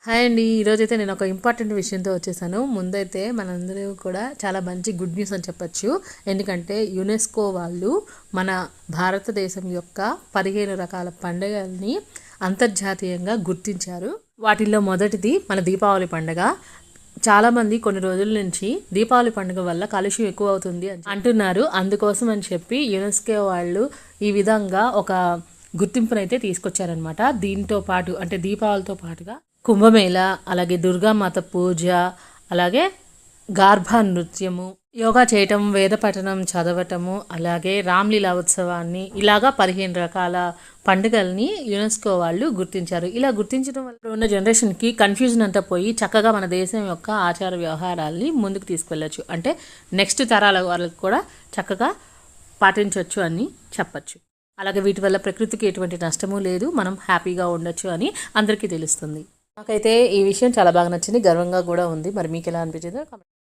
Hi అండి. ఈరోజైతే నేను ఒక ఇంపార్టెంట్ విషయంతో వచ్చేసాను. ముందైతే మనందరూ కూడా చాలా మంచి గుడ్ న్యూస్ అని చెప్పొచ్చు. ఎందుకంటే యునెస్కో వాళ్ళు మన భారతదేశం యొక్క 15 రకాల పండుగల్ని అంతర్జాతీయంగా గుర్తించారు. వాటిల్లో మొదటిది మన దీపావళి పండుగ. చాలామంది కొన్ని రోజుల నుంచి దీపావళి పండుగ వల్ల కాలుష్యం ఎక్కువ అవుతుంది అని అంటున్నారు. అందుకోసం అని చెప్పి యునెస్కో వాళ్ళు ఈ విధంగా ఒక గుర్తింపునైతే తీసుకొచ్చారనమాట. దీంతో పాటు అంటే దీపావళితో పాటుగా కుంభమేళ, అలాగే దుర్గామాత పూజ, అలాగే గార్భా నృత్యము, యోగా చేయటం, వేద పఠనం చదవటము, అలాగే రామ్లీలా ఉత్సవాన్ని ఇలాగా 15 రకాల పండుగల్ని యునెస్కో వాళ్ళు గుర్తించారు. ఇలా గుర్తించడం వల్ల ఉన్న జనరేషన్కి కన్ఫ్యూజన్ అంతా పోయి చక్కగా మన దేశం యొక్క ఆచార వ్యవహారాల్ని ముందుకు తీసుకెళ్ళచ్చు. అంటే నెక్స్ట్ తరాల వాళ్ళకి కూడా చక్కగా పాటించవచ్చు అని చెప్పచ్చు. అలాగే వీటి వల్ల ప్రకృతికి ఎటువంటి నష్టము లేదు, మనం హ్యాపీగా ఉండొచ్చు అని అందరికీ తెలుస్తుంది. నాకైతే ఈ విషయం చాలా బాగా నచ్చింది, గర్వంగా కూడా ఉంది. మరి మీకు ఎలా అనిపించిందో